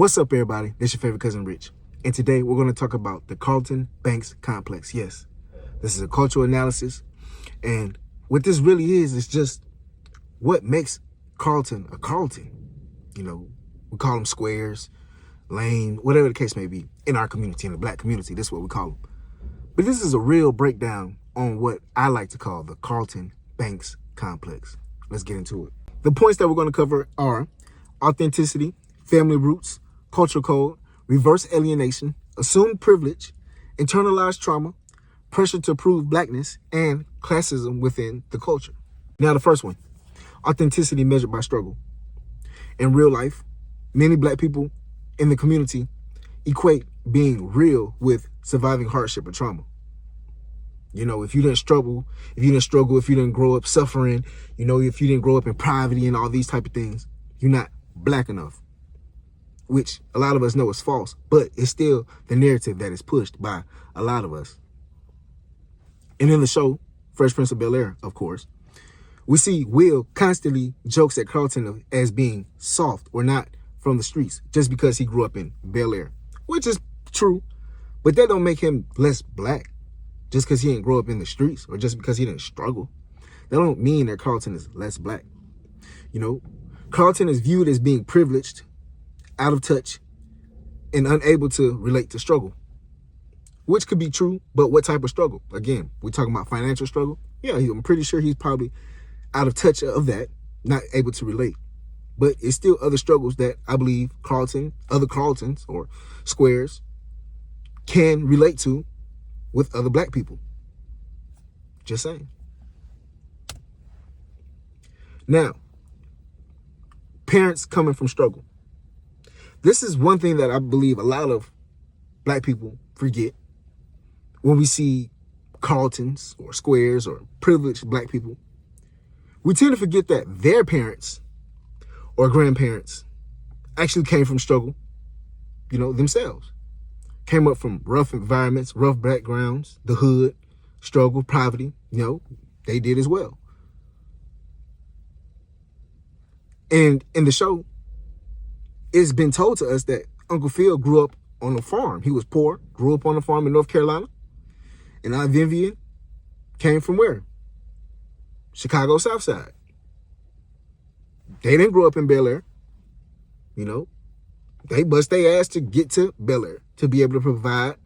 What's up, everybody? This is your favorite cousin, Rich. And today we're going to talk about the Carolton Banks complex. Yes, this is a cultural analysis. And what this really is just what makes Carolton a Carolton. You know, we call them squares, lane, whatever the case may be. In our community, in the black community, this is what we call them. But this is a real breakdown on what I like to call the Carolton Banks complex. Let's get into it. The points that we're going to cover are authenticity, family roots, cultural code, reverse alienation, assumed privilege, internalized trauma, pressure to prove blackness, and classism within the culture. Now, the first one, authenticity measured by struggle. In real life, many black people in the community equate being real with surviving hardship or trauma. You know, if you didn't struggle, if you didn't grow up suffering, you know, if you didn't grow up in poverty and all these type of things, you're not black enough. Which a lot of us know is false, but it's still the narrative that is pushed by a lot of us. And in the show, Fresh Prince of Bel-Air, of course, we see Will constantly jokes at Carlton as being soft or not from the streets just because he grew up in Bel-Air, which is true, but that don't make him less black just because he didn't grow up in the streets or just because he didn't struggle. That don't mean that Carlton is less black. You know, Carlton is viewed as being privileged, out of touch, and unable to relate to struggle, which could be true, but what type of struggle? Again, we're talking about financial struggle. Yeah, I'm pretty sure he's probably out of touch of that, not able to relate. But it's still other struggles that I believe Carlton, other Carltons or squares can relate to with other black people. Just saying. Now, parents coming from struggle. This is one thing that I believe a lot of black people forget when we see Carltons or squares or privileged black people. We tend to forget that their parents or grandparents actually came from struggle, you know, themselves. Came up from rough environments, rough backgrounds, the hood, struggle, poverty, you know, they did as well. And in the show, it's been told to us that Uncle Phil grew up on a farm. He was poor, grew up on a farm in North Carolina. And Aunt Vivian came from where? Chicago South Side. They didn't grow up in Bel-Air. You know, they bust their ass to get to Bel-Air to be able to provide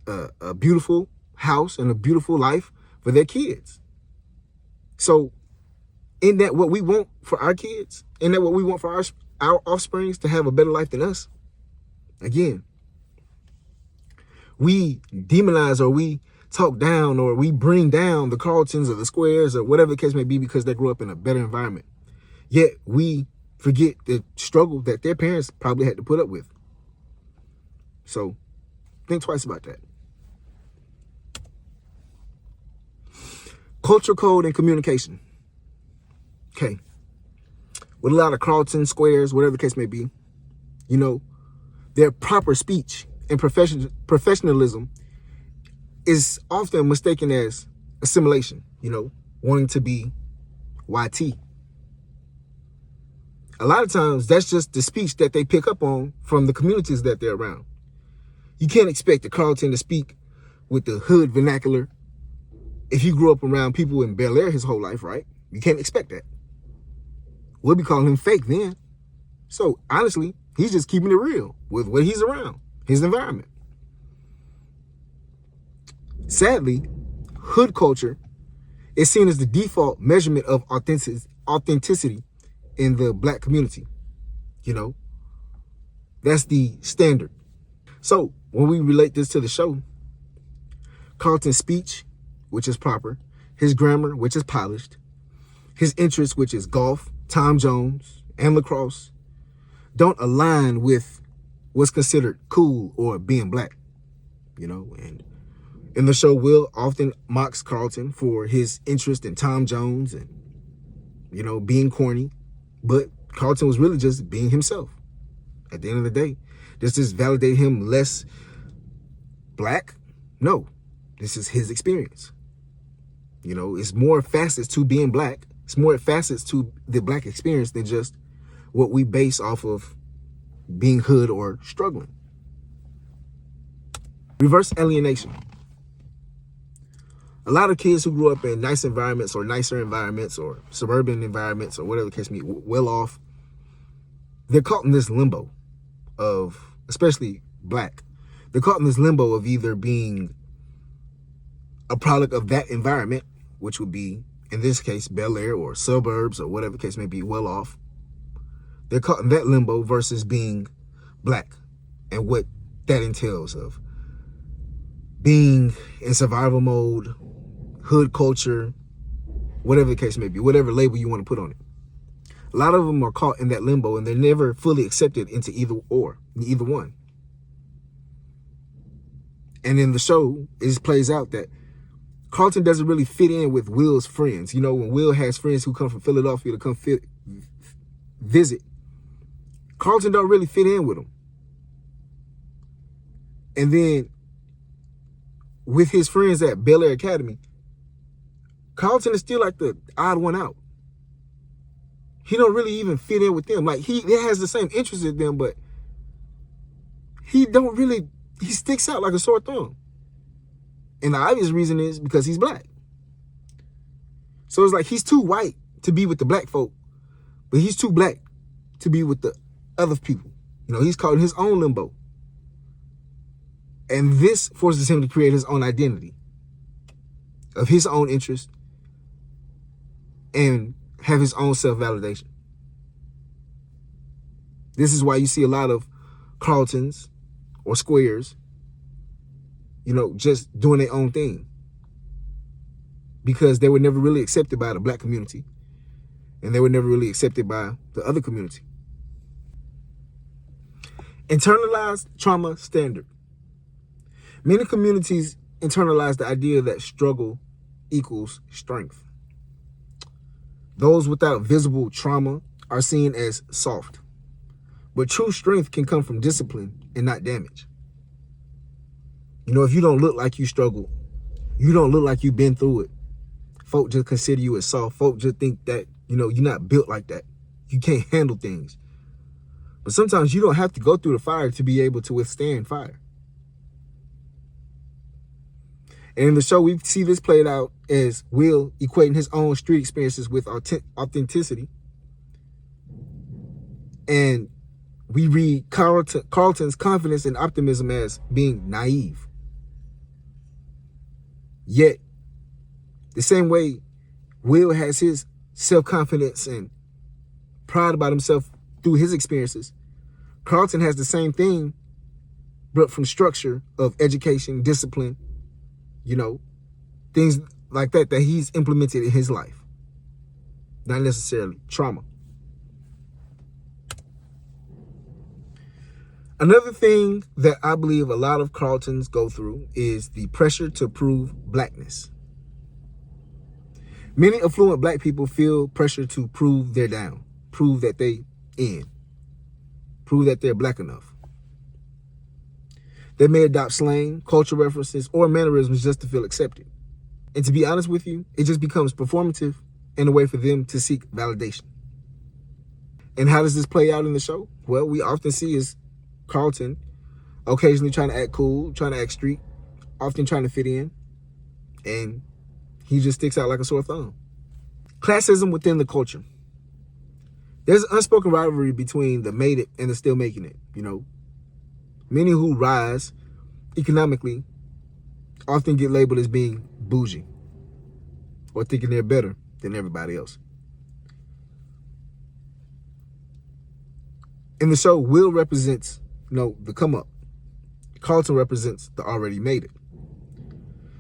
a beautiful house and a beautiful life for their kids. So, isn't that what we want for our kids? Isn't that what we want for our offsprings, to have a better life than us? Again, we demonize or we talk down or we bring down the Carltons or the squares or whatever the case may be because they grew up in a better environment. Yet we forget the struggle that their parents probably had to put up with. So think twice about that. Cultural code and communication. Okay. With a lot of Carlton squares, whatever the case may be, you know, their proper speech and professionalism is often mistaken as assimilation, you know, wanting to be YT. A lot of times that's just the speech that they pick up on from the communities that they're around. You can't expect a Carlton to speak with the hood vernacular if he grew up around people in Bel-Air his whole life, right? You can't expect that. We'll be calling him fake then. So honestly, he's just keeping it real with what he's around, his environment. Sadly, hood culture is seen as the default measurement of authenticity in the black community. You know, that's the standard. So when we relate this to the show, Carlton's speech, which is proper, his grammar, which is polished, his interests, which is golf, Tom Jones, and lacrosse, don't align with what's considered cool or being black, you know. And in the show, Will often mocks Carlton for his interest in Tom Jones and, you know, being corny. But Carlton was really just being himself. At the end of the day, does this validate him less black? No, this is his experience. You know, it's more facets to being black. It's more facets to the black experience than just what we base off of being hood or struggling. Reverse alienation. A lot of kids who grew up in nice environments or nicer environments or suburban environments or whatever the case may be, well off, they're caught in this limbo of, especially black, they're caught in this limbo of either being a product of that environment, which would be, in this case, Bel Air or suburbs or whatever the case may be, well off. They're caught in that limbo versus being black and what that entails of being in survival mode, hood culture, whatever the case may be, whatever label you want to put on it. A lot of them are caught in that limbo and they're never fully accepted into either one. And in the show, it just plays out that Carlton doesn't really fit in with Will's friends. You know, when Will has friends who come from Philadelphia to come visit, Carlton don't really fit in with them. And then with his friends at Bel Air Academy, Carlton is still like the odd one out. He don't really even fit in with them. Like he has the same interests as them, but he sticks out like a sore thumb. And the obvious reason is because he's black. So it's like he's too white to be with the black folk, but he's too black to be with the other people. You know, he's caught in his own limbo. And this forces him to create his own identity of his own interest and have his own self-validation. This is why you see a lot of Carltons or squares, you know, just doing their own thing because they were never really accepted by the black community and they were never really accepted by the other community. Internalized trauma standard. Many communities internalize the idea that struggle equals strength. Those without visible trauma are seen as soft, but true strength can come from discipline and not damage. You know, if you don't look like you struggle, you don't look like you've been through it, folk just consider you as soft. Folk just think that, you know, you're not built like that. You can't handle things. But sometimes you don't have to go through the fire to be able to withstand fire. And in the show, we see this played out as Will equating his own street experiences with authenticity. And we read Carlton's confidence and optimism as being naive. Yet, the same way Will has his self-confidence and pride about himself through his experiences, Carlton has the same thing, but from structure of education, discipline, you know, things like that he's implemented in his life. Not necessarily trauma. Another thing that I believe a lot of Carltons go through is the pressure to prove blackness. Many affluent black people feel pressure to prove they're down, prove that they in, prove that they're black enough. They may adopt slang, cultural references, or mannerisms just to feel accepted. And to be honest with you, it just becomes performative and a way for them to seek validation. And how does this play out in the show? Well, we often see is Carlton occasionally trying to act cool, trying to act street, often trying to fit in, and he just sticks out like a sore thumb. Classism within the culture. There's an unspoken rivalry between the made it and the still making it, you know. Many who rise economically often get labeled as being bougie or thinking they're better than everybody else. In the show, Will represents, you know, the come up. Carlton represents the already made it.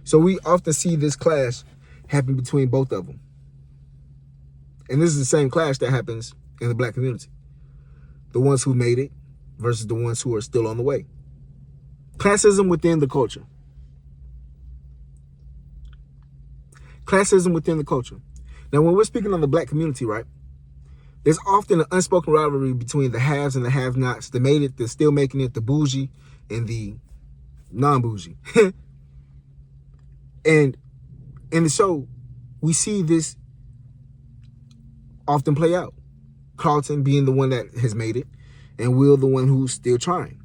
So we often see this clash happen between both of them. And this is the same clash that happens in the black community. The ones who made it versus the ones who are still on the way. Classism within the culture. Classism within the culture. Now, when we're speaking on the black community, right, there's often an unspoken rivalry between the haves and the have-nots, the made it, the still making it, the bougie, and the non-bougie. And in the show, we see this often play out. Carlton being the one that has made it, and Will the one who's still trying.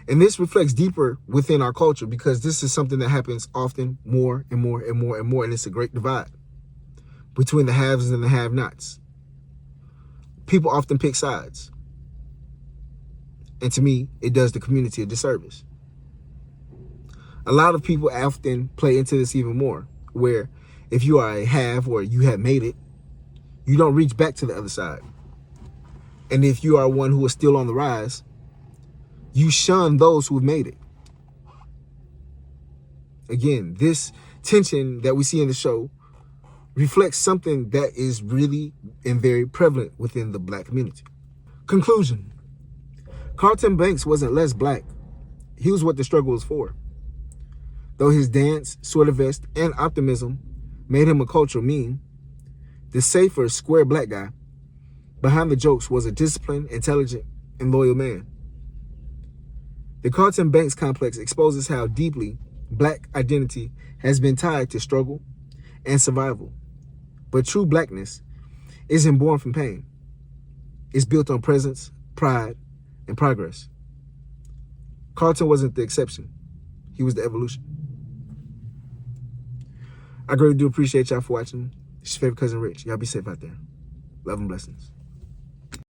And this reflects deeper within our culture because this is something that happens often more and more and more and more. And it's a great divide between the haves and the have-nots. People often pick sides. And to me, it does the community a disservice. A lot of people often play into this even more, where if you are a have or you have made it, you don't reach back to the other side. And if you are one who is still on the rise, you shun those who have made it. Again, this tension that we see in the show reflects something that is really and very prevalent within the Black community. Conclusion. Carolton Banks wasn't less Black. He was what the struggle was for. Though his dance, sweater vest, and optimism made him a cultural meme, the safer, square Black guy behind the jokes was a disciplined, intelligent, and loyal man. The Carolton Banks complex exposes how deeply Black identity has been tied to struggle and survival. But true Blackness isn't born from pain. It's built on presence, pride, and progress. Carolton wasn't the exception. He was the evolution. I greatly do appreciate y'all for watching. It's your favorite cousin, Rich. Y'all be safe out there. Love and blessings.